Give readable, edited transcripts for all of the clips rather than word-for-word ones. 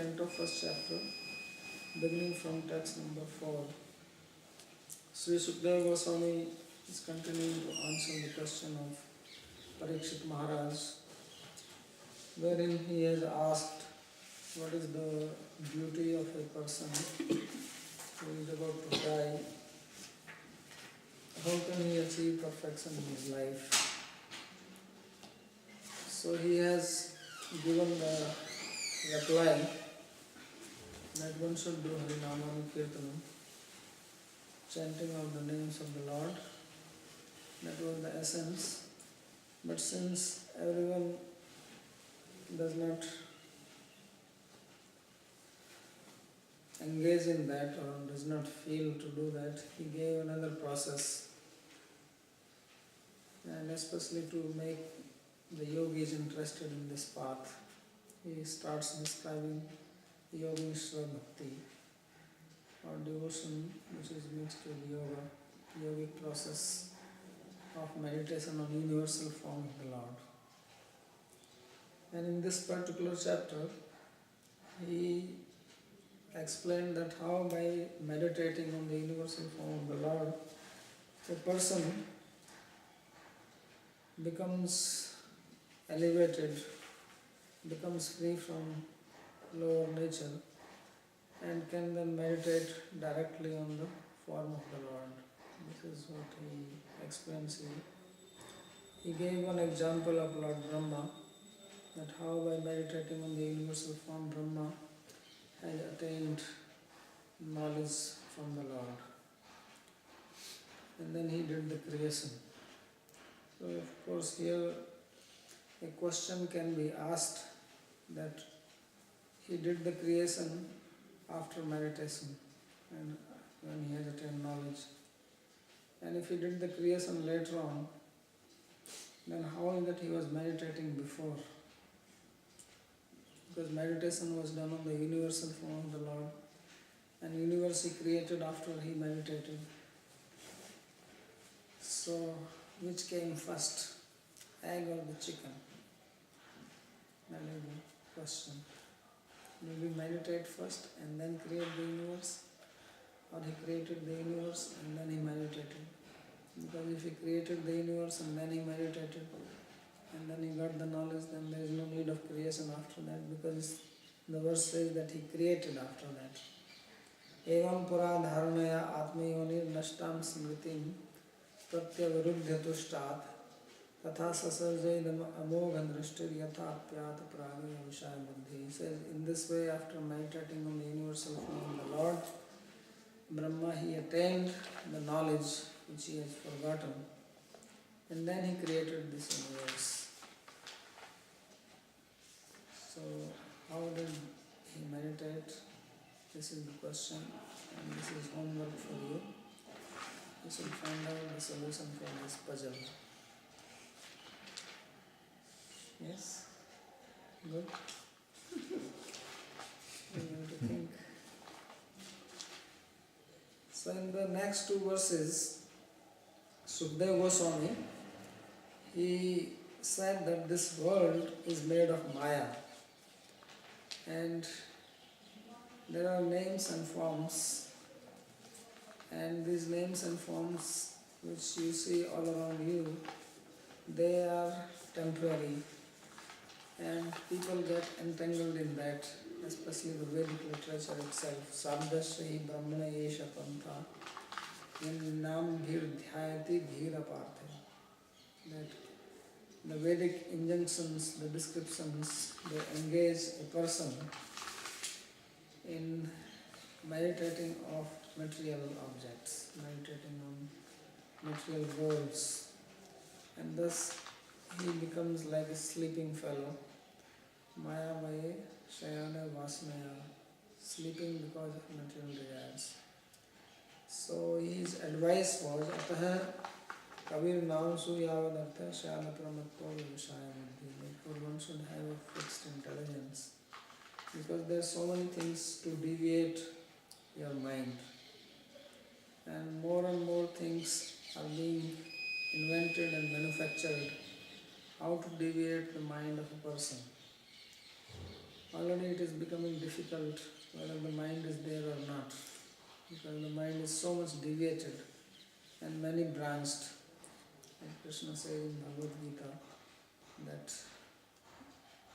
Canto, first chapter, beginning from text number 4. Sri Sukadeva Goswami is continuing to answer the question of Parikshit Maharaj, wherein he has asked what is the duty of a person who is about to die, how can he achieve perfection in his life. So he has given the reply that one should do Harinama Kirtanam, chanting of the names of the Lord. That was the essence. But since everyone does not engage in that or does not feel to do that, he gave another process, and especially to make the yogis interested in this path. He starts describing Yogeshwar Bhakti, or devotion which is mixed with yoga, yogic process of meditation on universal form of the Lord. And in this particular chapter, he explained that how by meditating on the universal form of the Lord, a person becomes elevated, becomes free from lower nature, and can then meditate directly on the form of the Lord. This is what he explains here. He gave one example of Lord Brahma, that how by meditating on the universal form Brahma has attained knowledge from the Lord. And then he did the creation. So of course here a question can be asked that he did the creation after meditation and when he has attained knowledge. And if he did the creation later on, then how is that he was meditating before? Because meditation was done on the universal form of the Lord, and universe he created after he meditated. So which came first, egg or the chicken? That is the question. Did he meditate first and then create the universe? Or he created the universe and then he meditated? Because if he created the universe and then he meditated and then he got the knowledge, then there is no need of creation after that, because the verse says that he created after that. Evam pura dharanaya atmayonir nashtam smritim pratyavaruddhya tushtat tatha sasarjaidam amogha drishtir yatha apyata pragaya vishaya buddhi. He says, in this way, after meditating on the universal form of the Lord, Brahma, he attained the knowledge which he has forgotten, and then he created this universe. So how did he meditate? This is the question, and this is homework for you. You should find out the solution for this puzzle. Yes? Good? You have to think. So in the next two verses, Sukadeva Goswami, he said that this world is made of Maya, and there are names and forms, and these names and forms which you see all around you, they are temporary, and people get entangled in that, especially the Vedic literature itself. Sabdashri Brahmana Yesha Pantha in Nam Dhir Dhyayati Dhira Partha. That the Vedic injunctions, the descriptions, they engage a person in meditating of material objects, meditating on material worlds, and thus he becomes like a sleeping fellow, Maya Maye Shayana Vasnaya, sleeping because of material desires. So his advice was, Ataha Kavir Naamsu Yavadartha Shayana Pramatto Vishaya Buddhi. Therefore one should have a fixed intelligence, because there are so many things to deviate your mind, and more things are being invented and manufactured how to deviate the mind of a person. already it is becoming difficult whether the mind is there or not, because the mind is so much deviated and many branched. Like Krishna says in Bhagavad Gita that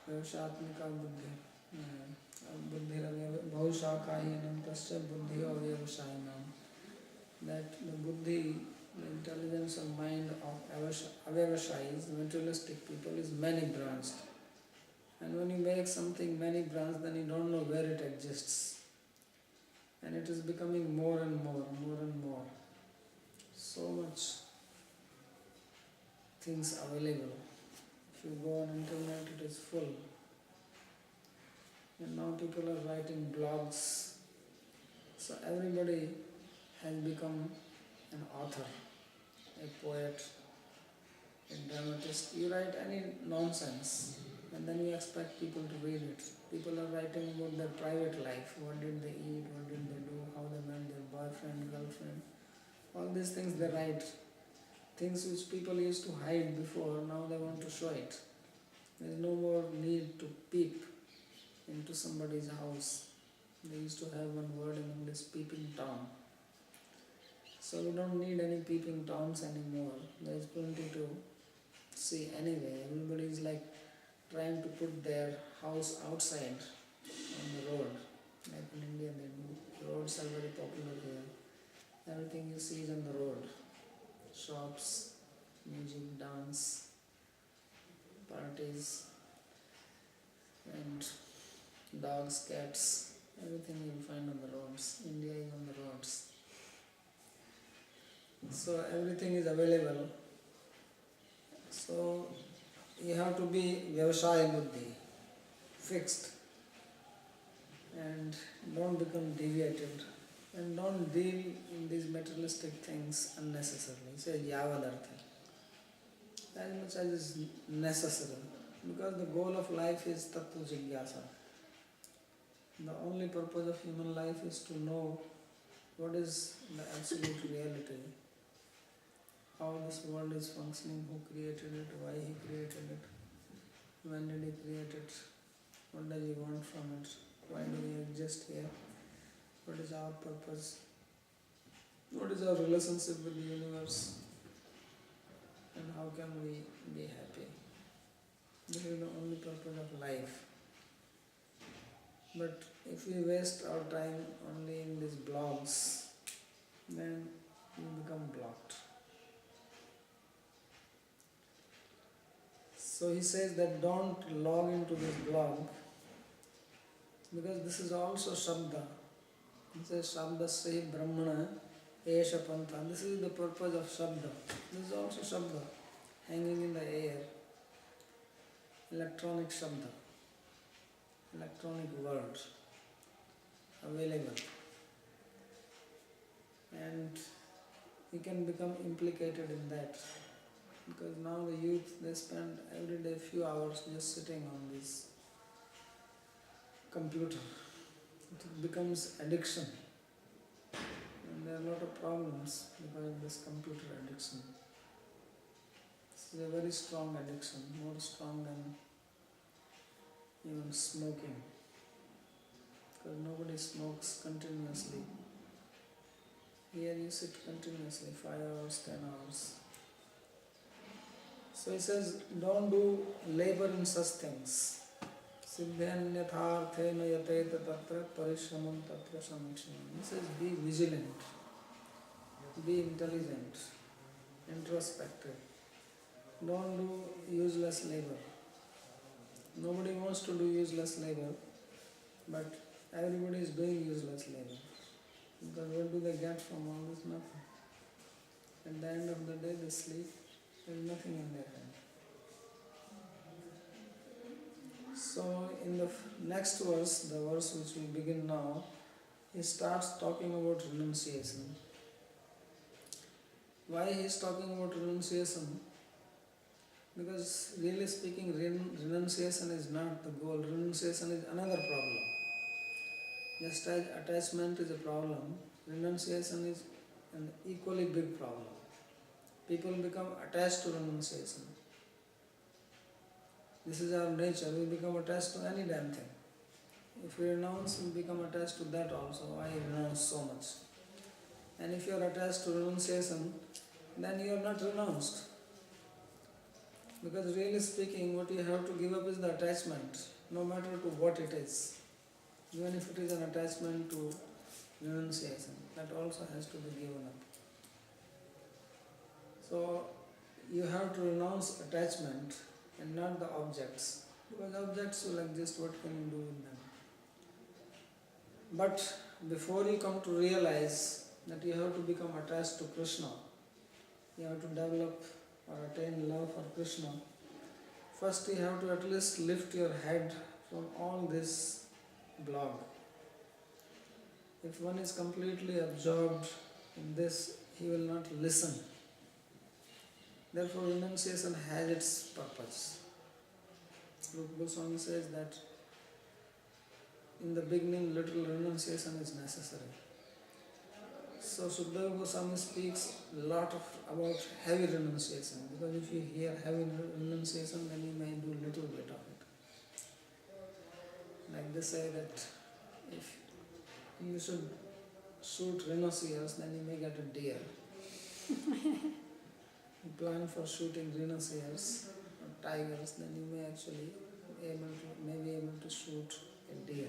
Vyavashatmika buddhi, buddhi bhavushakahinam tasya buddhi avyavashayinam, that the buddhi, the intelligence or mind of avyavashayis, materialistic people, is many branched. And when you make something many branched, then you don't know where it exists. And it is becoming more and more, more and more. So much things available. If you go on internet, it is full. And now people are writing blogs. So everybody has become an author, a poet, a dramatist. You write any nonsense and then you expect people to read it. People are writing about their private life. What did they eat, what did they do, how they met their boyfriend, girlfriend. All these things they write. Things which people used to hide before, now they want to show it. There is no more need to peep into somebody's house. They used to have one word in English, peeping Tom. So we don't need any peeping Toms anymore. There is plenty to see anyway. Everybody is like trying to put their house outside on the road. Like in India, they do. Roads are very popular here. Everything you see is on the road. Shops, music, dance, parties, and dogs, cats, everything you will find on the roads. India is on the roads. So everything is available. So you have to be Vyavashaya Buddhi, fixed, and don't become deviated, and don't deal in these materialistic things unnecessarily. Say Yavadartha, as much as is necessary, because the goal of life is Tattva Jigyasa. The only purpose of human life is to know what is the absolute reality, how this world is functioning, who created it, why he created it, when did he create it, what does he want from it, why do we exist here, what is our purpose, what is our relationship with the universe, and how can we be happy. This is the only purpose of life. But if we waste our time only in these blogs, then we become blocked. So he says that don't log into this blog, because this is also Shabda. He says Shabda Sri Brahmana Esha Pantha. This is the purpose of Shabda. This is also Shabda, hanging in the air. Electronic Shabda, electronic words available. And we can become implicated in that. Because now the youth, they spend every day a few hours just sitting on this computer. It becomes addiction. And there are a lot of problems because of this computer addiction. This is a very strong addiction, more strong than even smoking. Because nobody smokes continuously. Here you sit continuously, 5 hours, 10 hours. So he says, don't do labor in such things. Siddhanyatharthena yateta tatra parishramam tatra samikshanam. He says, be vigilant, be intelligent, introspective. Don't do useless labor. Nobody wants to do useless labor, but everybody is doing useless labor. Because what do they get from all this? Nothing. At the end of the day, they sleep. There is nothing in their hand. So in the next verse, the verse which we begin now, he starts talking about renunciation. Why he is talking about renunciation? Because really speaking, renunciation is not the goal. Renunciation is another problem. Just as attachment is a problem, renunciation is an equally big problem. People become attached to renunciation. This is our nature. We become attached to any damn thing. If you renounce, you become attached to that also. Why renounce so much? And if you are attached to renunciation, then you are not renounced. Because really speaking, what you have to give up is the attachment, no matter to what it is. Even if it is an attachment to renunciation, that also has to be given up. So you have to renounce attachment and not the objects. Because objects will exist, what can you do with them? But before you come to realize that you have to become attached to Krishna, you have to develop or attain love for Krishna, first you have to at least lift your head from all this blog. If one is completely absorbed in this, he will not listen. Therefore, renunciation has its purpose. Rupa Goswami says that in the beginning, little renunciation is necessary. So Sukadeva Goswami speaks a lot about heavy renunciation, because if you hear heavy renunciation, then you may do little bit of it. Like they say that if you should shoot rhinoceros, then you may get a deer. You plan for shooting rhinoceros or tigers, then you may actually be able to shoot a deer.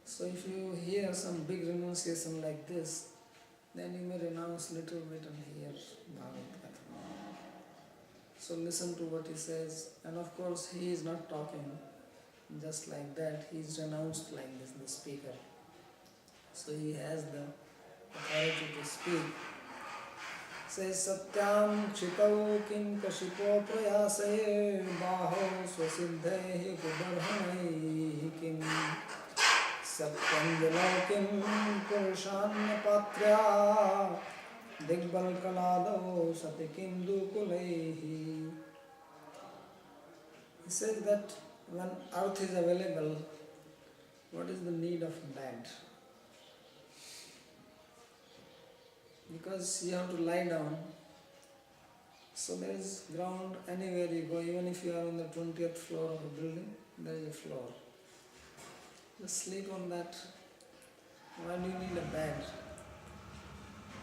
So if you hear some big renunciation like this, then you may renounce little bit and hear Bhagavatam. So listen to what he says, and of course he is not talking just like that, he is renounced like this, the speaker. So he has the authority to speak. Says Satyam Chitau Kim Kashipo Prayase Baho Swasiddhe Kubarhanai Kim Satyam Jalokim Purushanya Patra Digbal Kalado Satikim Dukulehi. He said that when earth is available, what is the need of bed? Because you have to lie down. So there is ground anywhere you go, even if you are on the 20th floor of a building, there is a floor. Just sleep on that. Why do you need a bed?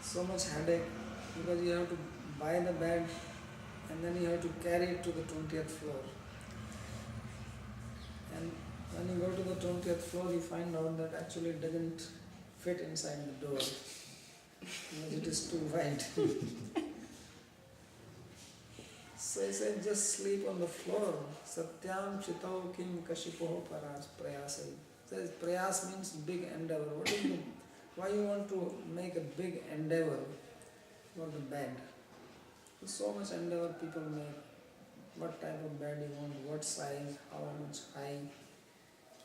So much headache, because you have to buy the bed and then you have to carry it to the 20th floor. And when you go to the 20th floor, you find out that actually it doesn't fit inside the door. Because it is too wide. So he said, just sleep on the floor. Satyam Chitau Kim Kashipoho Prayasai. Says prayas means big endeavor. What is it? Why you want to make a big endeavor for the bed? There's so much endeavor people make. What type of bed you want, what size, how much height,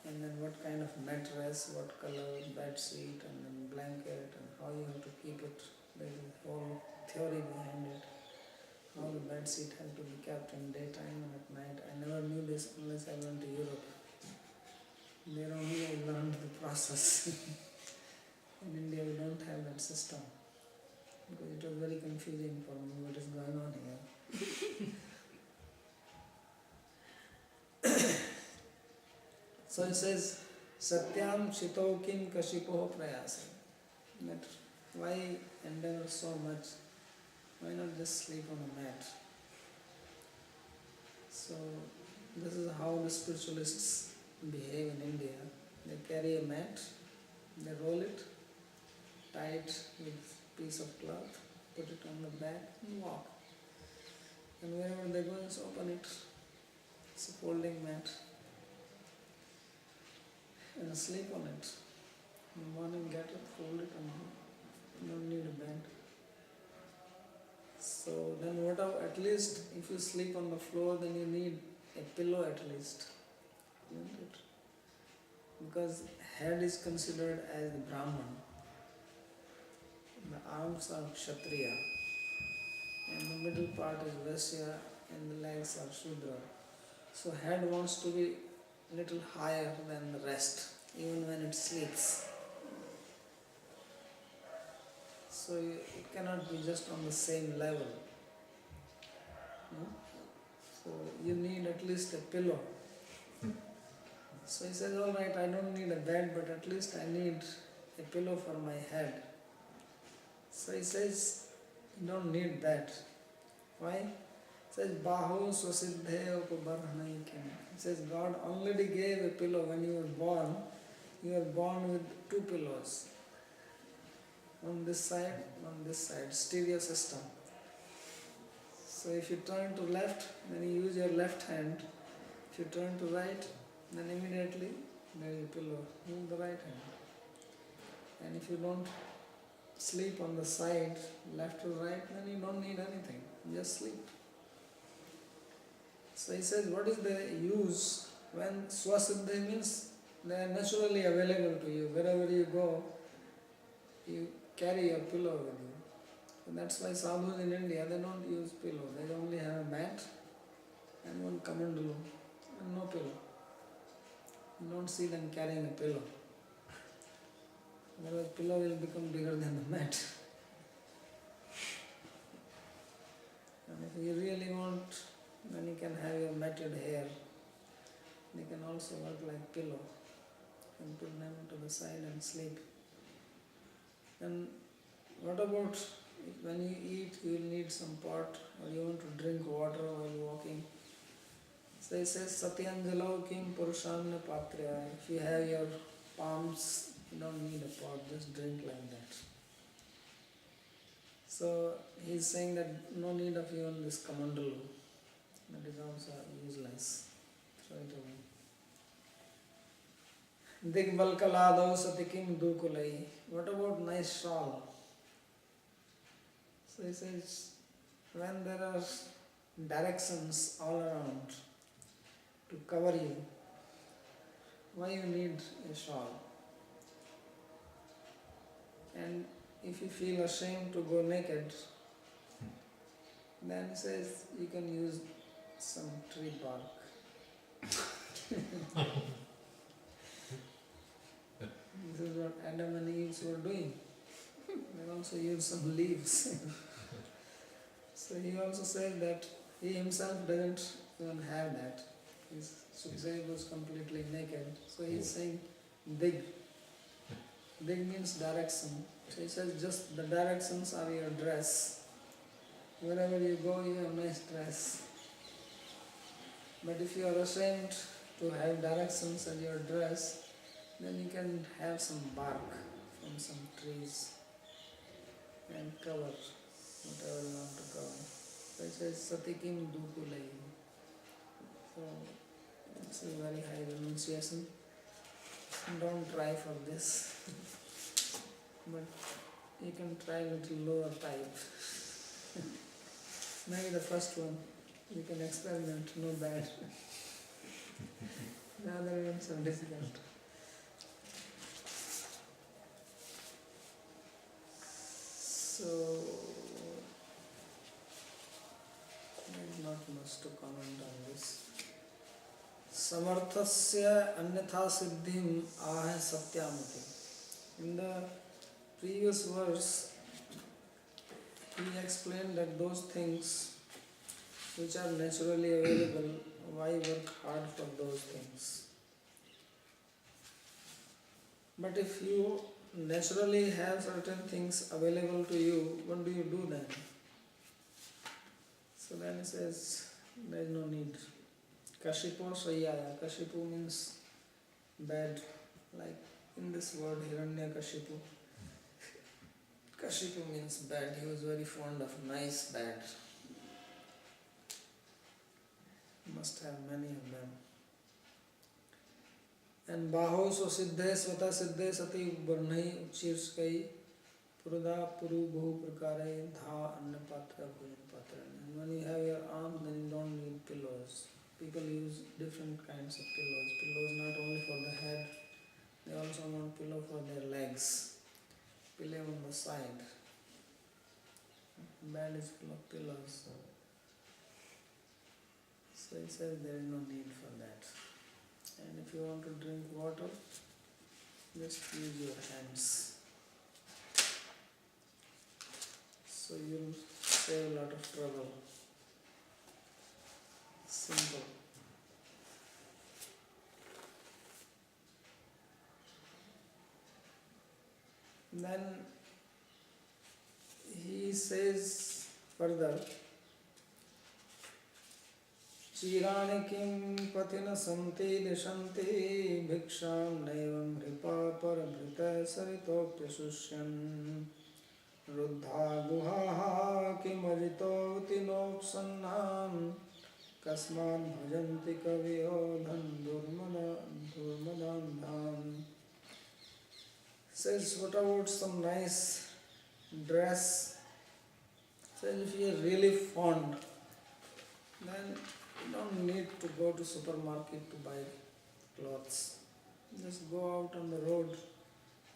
and then what kind of mattress, what color, bed sheet, and then blanket, and how you have to keep it. There is a whole theory behind it. How the bed sheet has to be kept in daytime and at night. I never knew this unless I went to Europe. There only I learned the process. In India we don't have that system. Because it was very confusing for me what is going on here. So it says, Satyam Chitau Kim Kashipoho Prayasa. That why endeavor so much? Why not just sleep on a mat? So this is how the spiritualists behave in India. They carry a mat, they roll it, tie it with a piece of cloth, put it on the back and walk. And wherever they go, just open it. It's a folding mat. And sleep on it. In the morning get it, fold it, and you don't need a bed. So then at least if you sleep on the floor, then you need a pillow at least. Isn't it? Because head is considered as the Brahman. The arms are Kshatriya. And the middle part is Vaishya and the legs are Shudra. So head wants to be a little higher than the rest, even when it sleeps. So it cannot be just on the same level. No? So you need at least a pillow. So he says, all right, I don't need a bed, but at least I need a pillow for my head. So he says, you don't need that. Why? He says, Bahu swasiddhe upabarhanaikim. He says, God already gave a pillow when you were born. You were born with two pillows. On this side, stereo system. So if you turn to left, then you use your left hand. If you turn to right, then immediately there is a pillow. Use the right hand. And if you don't sleep on the side, left or right, then you don't need anything. You just sleep. So he says, what is the use when swasiddhi means they are naturally available to you. Wherever you go, you carry your pillow with you. And that's why sadhus in India, they don't use pillow. They only have a mat and one kamandalu and no pillow. You don't see them carrying a pillow. Otherwise, pillow will become bigger than the mat. And if you really want, then you can have your matted hair. They can also work like pillow. You can put them to the side and sleep. And what about when you eat, you will need some pot, or you want to drink water while walking. So he says, Satyanarayana kim purushanna patrya. If you have your palms, you don't need a pot, just drink like that. So he's saying that no need of even this kamandalu. That is also useless. Throw it away. Digbalkaladau satikim dukulai. What about nice shawl? So he says, when there are directions all around to cover you, why you need a shawl? And if you feel ashamed to go naked, then he says you can use some tree bark. This is what Adam and Eve were doing. They also used some leaves. So he also said that he himself doesn't even have that. His Sukdev was completely naked. So he's saying dig. Dig means direction. So he says just the directions are your dress. Wherever you go, you have nice dress. But if you are ashamed to have directions as your dress, then you can have some bark from some trees and cover whatever you want to cover. So it says Satikim Dukulai. So it's a very high renunciation. Don't try for this. But you can try a little lower type. Maybe the first one. You can experiment, no bad. The other ones are difficult. So, there is not much to comment on this. Samarthasya anyatha siddhim ahe satyamati. In the previous verse, he explained that those things which are naturally available, why work hard for those things? But if you naturally have certain things available to you, what do you do then? So then he says, there is no need. Kashipo Sriyaya. Kashipu means bed, like in this word Hiranyakashipu. Kashipu means bed. He was very fond of nice bed. He must have many of them. And Baho so siddhe svata siddhe sati varnai uchirshkai purada puru bhu prakare dha anna patra bhujan patra. And when you have your arm, then you don't need pillows. People use different kinds of pillows. Pillows not only for the head, they also want pillow for their legs. Pillow on the side. Bed is full of pillows. So he says there is no need for that. And if you want to drink water, just use your hands. So you'll save a lot of trouble. Simple. Then he says further, Chirani kim patina santi dishanti bhiksham naivam hripa parabhrita saritopya sushyan ruddha guhaha kimarito tinopsannam kasman bhajanti kaviyo durmadandham. Says, what about some nice dress? Says, if you are really fond, then you don't need to go to supermarket to buy clothes. Just go out on the road,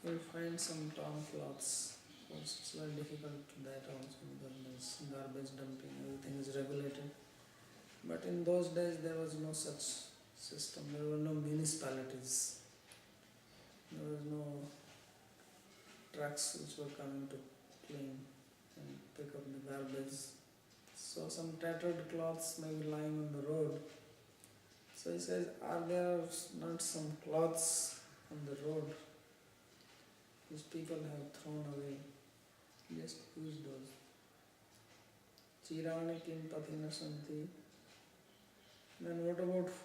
you'll find some torn clothes. Of course, it's very difficult to that also because there's garbage dumping, everything is regulated. But in those days there was no such system, there were no municipalities, there was no trucks which were coming to clean and pick up the garbage. So some tattered cloths may be lying on the road. So he says, are there not some cloths on the road which people have thrown away? Just use those. Chirani kim pathina santi. Then what about food?